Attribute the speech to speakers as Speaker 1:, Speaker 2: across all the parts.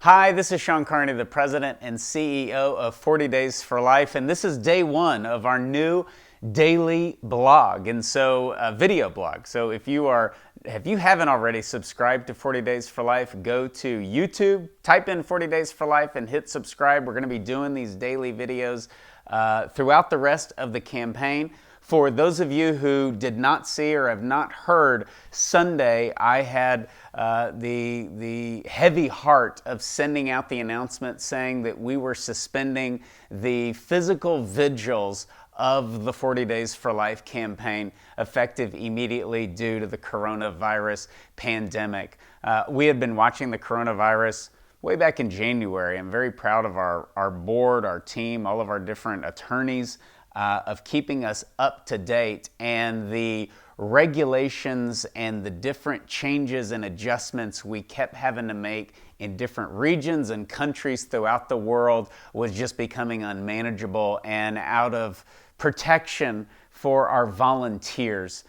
Speaker 1: Hi, this is Sean Carney, the president and CEO of 40 Days for Life, and this is day one of our new daily blog, and so video blog. So if you haven't already subscribed to 40 Days for Life, go to YouTube, type in 40 Days for Life, and hit subscribe. We're going to be doing these daily videos throughout the rest of the campaign. For those of you who did not see or have not heard, Sunday I had the heavy heart of sending out the announcement saying that we were suspending the physical vigils of the 40 Days for Life campaign effective immediately due to the coronavirus pandemic. We had been watching the coronavirus way back in January. I'm very proud of our board, our team, all of our different attorneys, of keeping us up to date, and the regulations and the different changes and adjustments we kept having to make in different regions and countries throughout the world was just becoming unmanageable. And out of protection for our volunteers,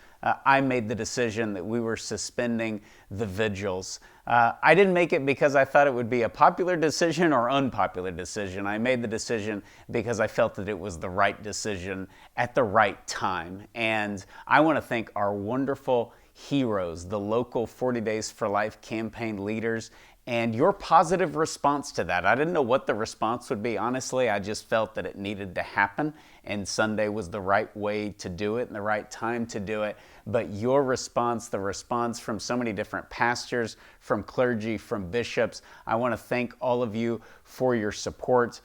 Speaker 1: I made the decision that we were suspending the vigils. I didn't make it because I thought it would be a popular decision or unpopular decision. I made the decision because I felt that it was the right decision at the right time. And I want to thank our wonderful heroes, the local 40 Days for Life campaign leaders, and your positive response to that. I didn't know what the response would be. Honestly, I just felt that it needed to happen, and Sunday was the right way to do it and the right time to do it. But your response, the response from so many different pastors, from clergy, from bishops, I want to thank all of you for your support.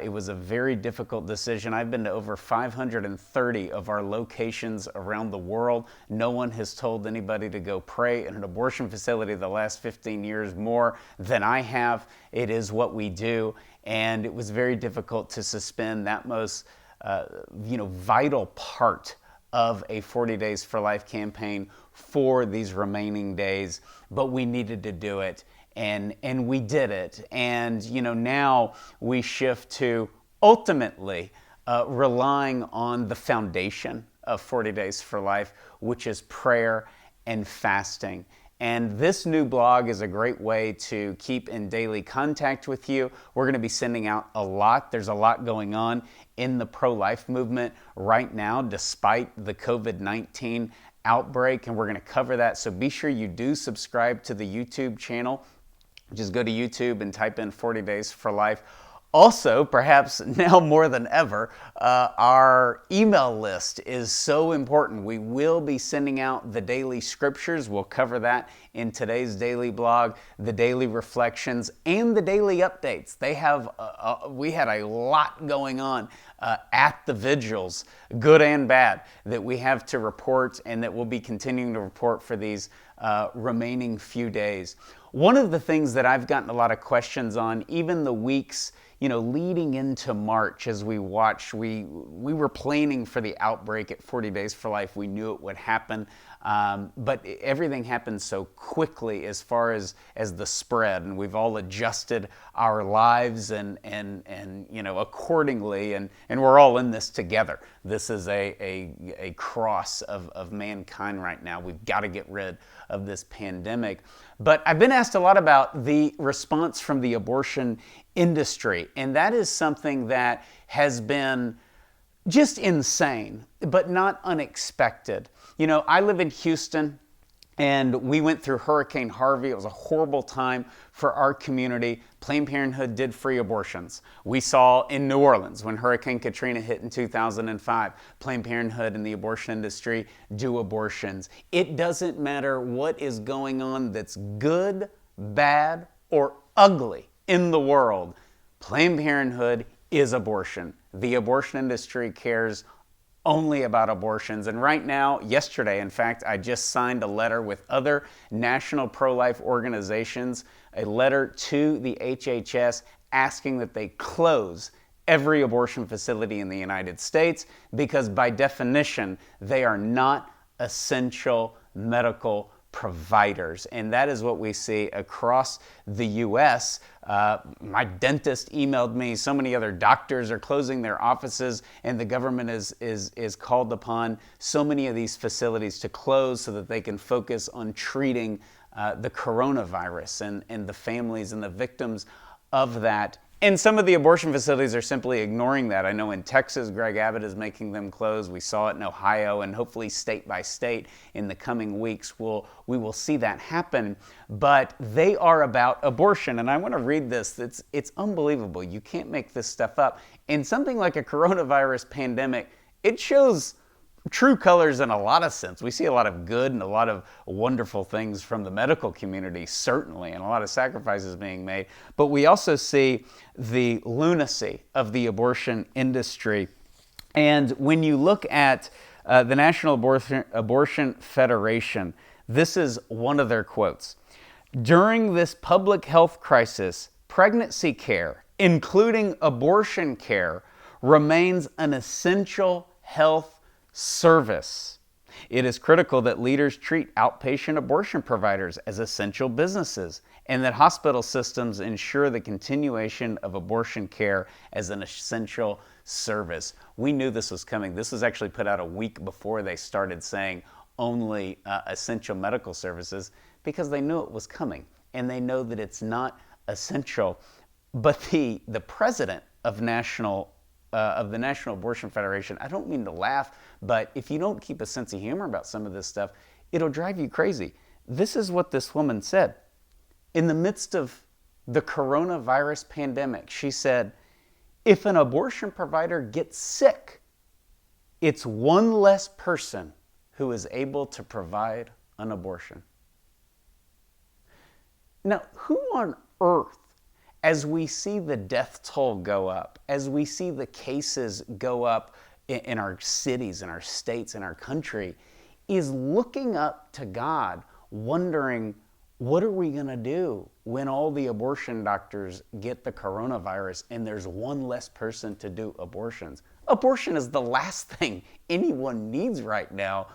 Speaker 1: It was a very difficult decision. I've been to over 530 of our locations around the world. No one has told anybody to go pray in an abortion facility the last 15 years more than I have. It is what we do, and it was very difficult to suspend that most vital part of a 40 Days for Life campaign for these remaining days, but we needed to do it. And we did it. And now we shift to ultimately relying on the foundation of 40 Days for Life, which is prayer and fasting. And this new blog is a great way to keep in daily contact with you. We're going to be sending out a lot. There's a lot going on in the pro-life movement right now, despite the COVID-19 outbreak, and we're going to cover that. So be sure you do subscribe to the YouTube channel. Just go to YouTube and type in 40 Days for Life. Also, perhaps now more than ever, our email list is so important. We will be sending out the daily scriptures. We'll cover that in today's daily blog, the daily reflections, and the daily updates. We had a lot going on at the vigils, good and bad, that we have to report and that we'll be continuing to report for these remaining few days. One of the things that I've gotten a lot of questions on, even the weeks leading into March, as we watched, we were planning for the outbreak at 40 Days for Life. We knew it would happen, but everything happened so quickly as far as the spread, and we've all adjusted our lives and accordingly, and we're all in this together. This is a cross of mankind right now. We've got to get rid of this pandemic. But I've been asked a lot about the response from the abortion industry, and that is something that has been just insane, but not unexpected. I live in Houston, and we went through Hurricane Harvey. It was a horrible time for our community. Planned Parenthood did free abortions. We saw in New Orleans when Hurricane Katrina hit in 2005, Planned Parenthood and the abortion industry do abortions. It doesn't matter what is going on that's good, bad, or ugly in the world. Planned Parenthood is abortion. The abortion industry cares only about abortions. And right now, yesterday, in fact, I just signed a letter with other national pro-life organizations, a letter to the HHS asking that they close every abortion facility in the United States because by definition, they are not essential medical providers. And that is what we see across the U.S. My dentist emailed me. So many other doctors are closing their offices, and the government is called upon so many of these facilities to close so that they can focus on treating the coronavirus and the families and the victims of that. And some of the abortion facilities are simply ignoring that. I know in Texas, Greg Abbott is making them close. We saw it in Ohio, and hopefully state by state in the coming weeks, we will see that happen. But they are about abortion. And I want to read this. It's unbelievable. You can't make this stuff up. In something like a coronavirus pandemic, it shows true colors in a lot of sense. We see a lot of good and a lot of wonderful things from the medical community, certainly, and a lot of sacrifices being made. But we also see the lunacy of the abortion industry. And when you look at the National Abortion Federation, this is one of their quotes. During this public health crisis, pregnancy care, including abortion care, remains an essential health service. It is critical that leaders treat outpatient abortion providers as essential businesses and that hospital systems ensure the continuation of abortion care as an essential service. We knew this was coming. This was actually put out a week before they started saying only essential medical services, because they knew it was coming and they know that it's not essential. But the president of the National Abortion Federation, I don't mean to laugh, but if you don't keep a sense of humor about some of this stuff, it'll drive you crazy. This is what this woman said. In the midst of the coronavirus pandemic, she said, if an abortion provider gets sick, it's one less person who is able to provide an abortion. Now, who on earth, as we see the death toll go up, as we see the cases go up in our cities, in our states, in our country, is looking up to God, wondering, what are we going to do when all the abortion doctors get the coronavirus and there's one less person to do abortions? Abortion is the last thing anyone needs right now.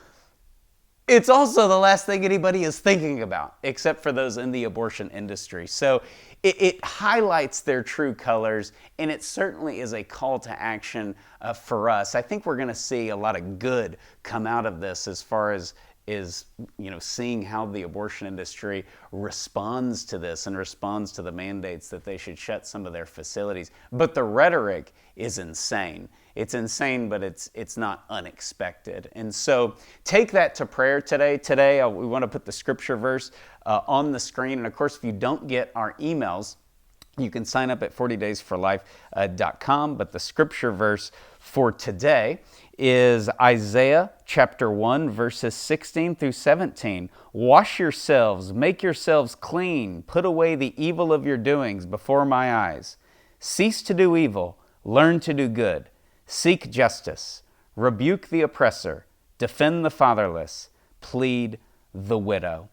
Speaker 1: It's also the last thing anybody is thinking about, except for those in the abortion industry. So it highlights their true colors, and it certainly is a call to action for us. I think we're going to see a lot of good come out of this as far as seeing how the abortion industry responds to this and responds to the mandates that they should shut some of their facilities. But the rhetoric is insane. It's insane, but it's not unexpected. And so take that to prayer today. Today, we want to put the scripture verse on the screen. And of course, if you don't get our emails, you can sign up at 40daysforlife.com. But the scripture verse for today is Isaiah chapter 1, verses 16 through 17. Wash yourselves, make yourselves clean, put away the evil of your doings before my eyes. Cease to do evil, learn to do good. Seek justice, rebuke the oppressor, defend the fatherless, plead the widow.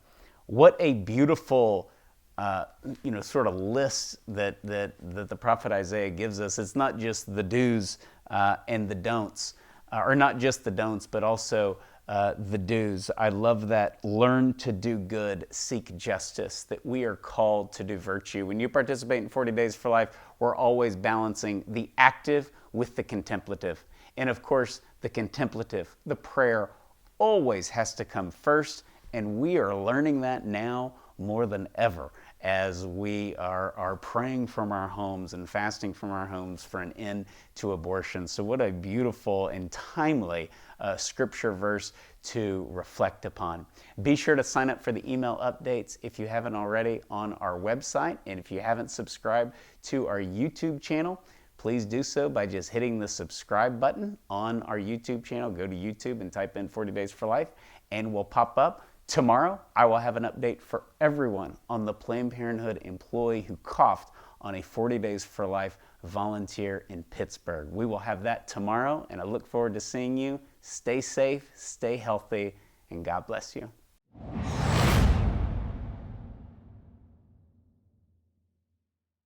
Speaker 1: What a beautiful sort of list that the prophet Isaiah gives us. It's not just the do's and the don'ts, or not just the don'ts, but also the do's. I love that. Learn to do good, seek justice, that we are called to do virtue. When you participate in 40 Days for Life, we're always balancing the active with the contemplative. And of course, the contemplative, the prayer, always has to come first, and we are learning that now more than ever as we are praying from our homes and fasting from our homes for an end to abortion. So what a beautiful and timely scripture verse to reflect upon. Be sure to sign up for the email updates if you haven't already on our website. And if you haven't subscribed to our YouTube channel, please do so by just hitting the subscribe button on our YouTube channel. Go to YouTube and type in 40 Days for Life, and we'll pop up. Tomorrow, I will have an update for everyone on the Planned Parenthood employee who coughed on a 40 Days for Life volunteer in Pittsburgh. We will have that tomorrow, and I look forward to seeing you. Stay safe, stay healthy, and God bless you.